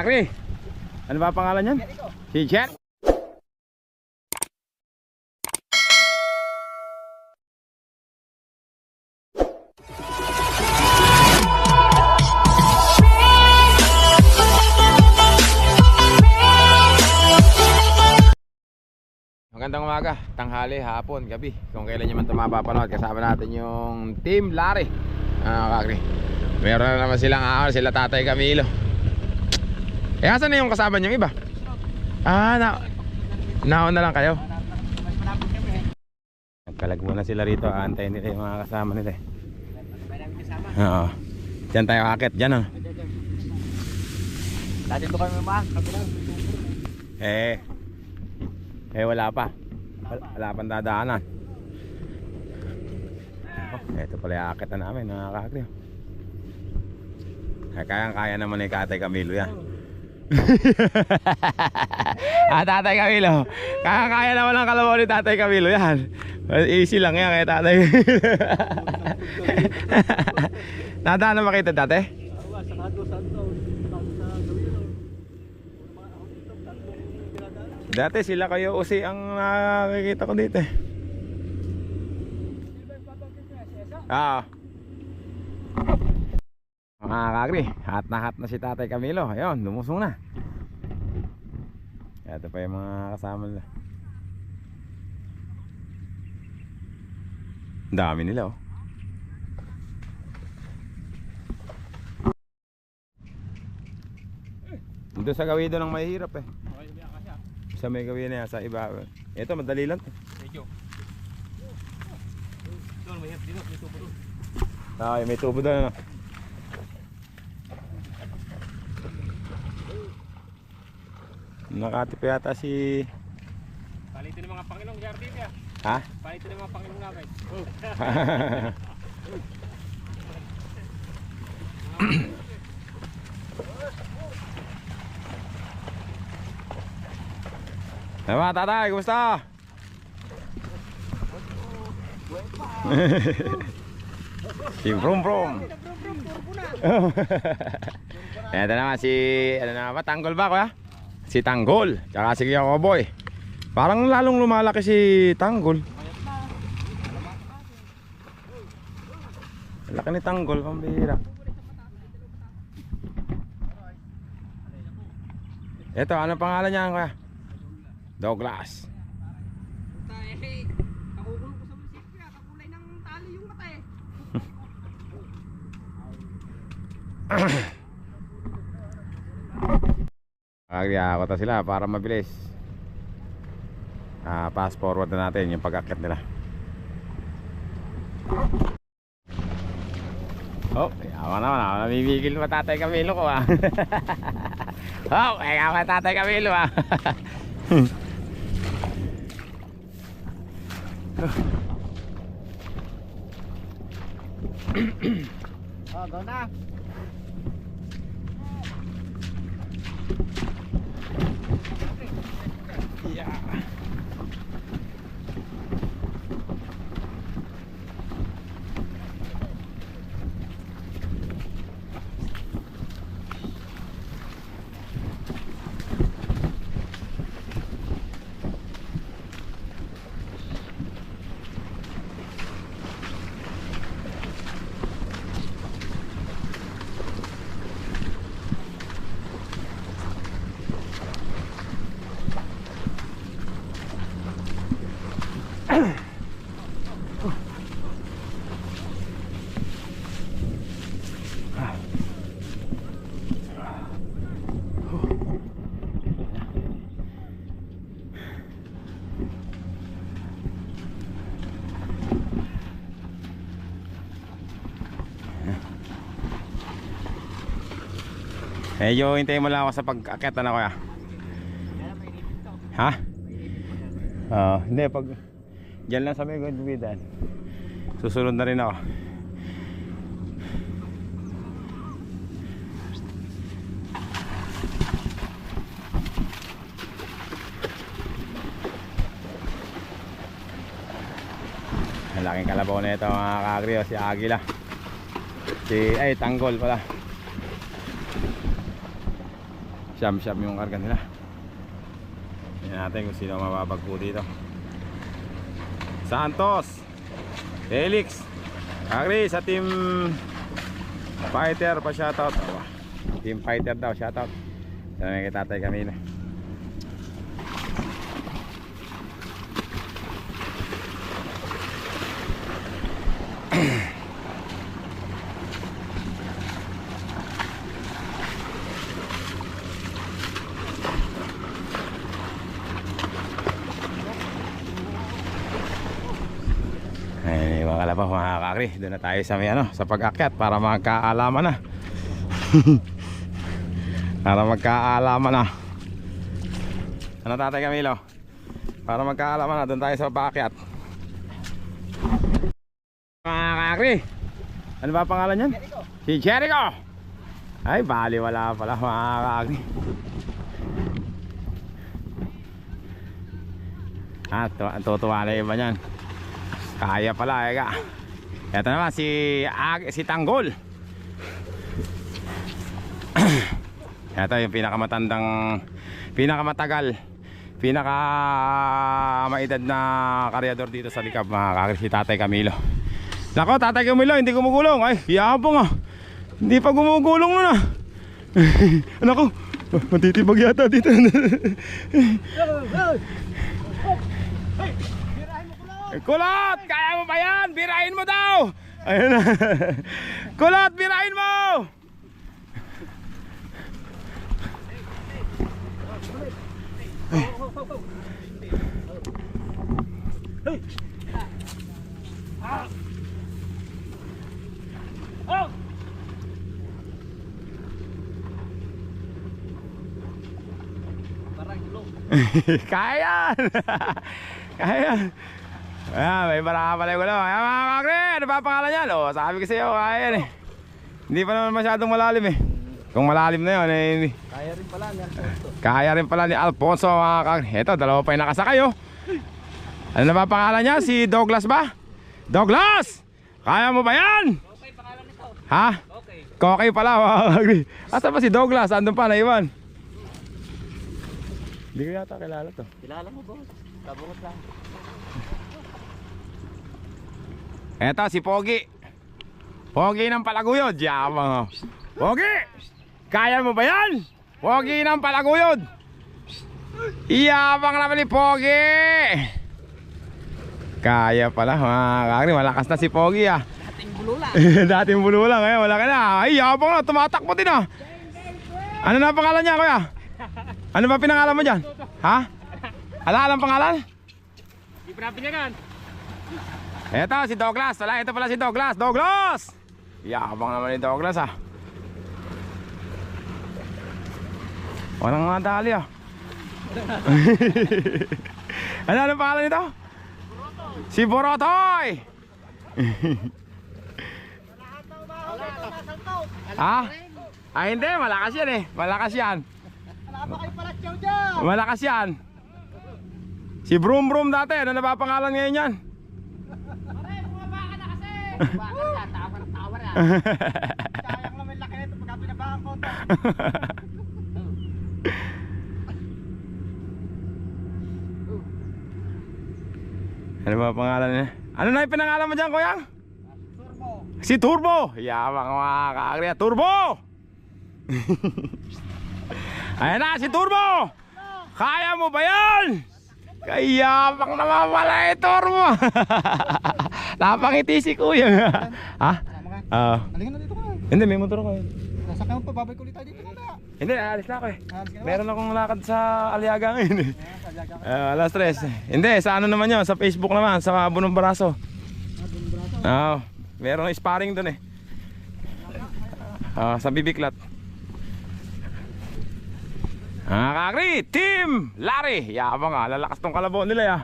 kakri. Ano ba pangalan niyan? Si Jet. Magandang umaga, tanghali, hapon, gabi. Kung kailan nyo man ito mapapanood, kasama natin yung Team Larry. Kakri, meron na naman silang sila Tatay Camilo. Asan na yung kasama nyo iba? Naon na lang kayo. Nagkalag muna sila rito, antayin nila yung mga kasama nila. Oo. Diyan tayo akit, dyan Dati ito kami ba? Wala pa. Wala pang dadaanan. Ito pala yung akit na namin, nakakakri. Kayang-kaya naman ni Tatay Camilo yan. Tatay Camilo, kaya naman ang kalabaw ni Tatay Camilo yan. Easy lang yan kay Tatay. Nadaan na makita dati? Dati sila kayo usi ang nakikita ko dito. Mga kakri, hat na si Tatay Camilo. Ayun, lumusong na. Ito pa yung mga kasama nila. Dami nila Doon sa gawido ng mahirap sa may gawin na yan, sa iba. Ito madali lang Medyo doon may tubo doon. May tubo doon Nakatip yata si Palitin ng mga Panginoong Jardin ya. Ha? Palitin ng mga Panginoong namin. Mga tatay, kumusta? Si Brum Brum. Ito naman si Tanggol ba kuya? Si Tanggol, tsaka si Yakoboy. Parang lalong lumalaki si Tanggol. Laki ni Tanggol, pambihira. Ito, ano pangalan niya kuya? Douglas. Nakukulong ko sa munisipyo, kakulay ng tali yung mata Kaya sila para mabilis. Fast forward na natin yung pag-akit nila. Yaman naman namimigil pa Tatay Camilo ko yaman Tatay Camilo go na. Medyo hintayin mo lang ako sa pag-akit na kuya. Ha? Hindi, pag dyan lang sa may gudbidan susunod na rin ako. Malaking kalabaw na ito mga kakri, si Agila. Tanggol pala. Siyam-siyam yung karga nila. Tingnan natin kung sino mababagpo dito. Santos, Felix, Agri sa Team Fighter pa shoutout. Team Fighter daw shoutout. Sabi kay Tatay Camilo. Ay, mga kalabaw, mga kakri, doon na tayo sa may sa pag-akyat para magkaalaman na. Para magkaalaman na. Ano Tatay Camilo? Para magkaalaman na, doon tayo sa pag-akyat. Mga kakri, ano ba pangalan niyan? Jericho. Si Jericho. Ay, bali wala pala mga kakri. Ang tutuwa na iba niyan. Kaya pala eka. Ito naman si Tanggol. Ito yung pinakamatagal, pinakamaedad na karyador dito sa Likab, mga kakri, si Tatay Camilo. Nako, Tatay Camilo, hindi gumugulong. Ay, yabang ah. Hindi pa gumugulong nun ah. Nako, matitibag yata dito. Kulot! Kaya mo ba yan? Birahin mo daw! Ayun na. Kulot! Birahin mo! Kaya! Kaya! Ayan, may marakabalay ko lang. Ayan mga kakri, ano ba pangalan yan? O, sabi ko sa'yo, kaya yan eh. Hindi pa naman masyadong malalim eh. Kung malalim na yun eh. Kaya rin pala ni Alfonso. Kaya rin pala ni Alfonso mga kakri. Eto, dalawa pa yung nakasakay oh. Ano na ba pangalan niya? Si Douglas ba? Douglas! Kaya mo ba yan? Okay, pangalan nito. Ha? Okay. Kokay pala mga kakri. Asa ba si Douglas? Andun pa, naiwan. Hindi ko yata kilala to. Kilala mo, boss? Kabungot lang. Eto si Pogi. Pogi ng Palaguyod. Yamang oh. Pogi! Kaya mo ba yan? Pogi ng Palaguyod. Iyabang naman ni Pogi. Kaya pala mga kakri. Malakas na si Pogi ah. Dating bulula. Dating bulula ngayon wala ka na. Ay yabang na. Tumatakbo din ah. Ano na pangalan niya kuya? Ano ba pinangalan mo dyan? Ha? Ala ang pangalan? Di pa napinyagan. Eto si Douglas. Wala, ito pala si Douglas. Douglas! Yabang naman ni Douglas ah. Walang mga dali ah. Ano pangalan nito? Si Borotoy. Ha? Ah hindi, malakas yan eh. Malakas yan. Malakas yan. Si Brum Brum dati, ano na ba pangalan ngayon yan? Bumaba ka na kasi! Bumaba ka, tawa na. Sayang naman laki nito pagka binabahan ko ito. Ano ba pangalan niya? Ano na yung pinangalan mo dyan, Kuyang? Turbo. Si Turbo! Yabang mga kakri, Turbo! Ayan na, si Turbo! Kaya mo ba yan? Kayabang naman pala eh, Turbo! Napangiti si Kuya. Ha? Oo. Halika na dito ka. Hindi, may motor ko. Nasakyan mo pa, babay ko ulit tayo dito na. Hindi, alis na ako eh. Alis ka na ba? Meron akong lakad sa Aliaga ngayon eh. Sadyaga ka. Alas 3. Hindi, sa ano naman yun, sa Facebook naman, sa Bunong Baraso. Bunong Baraso. Oo, meron sparring doon eh. Sa Bibiklat. Kakri, Team Larry. Yabang lalakas tong kalabaw nila ya.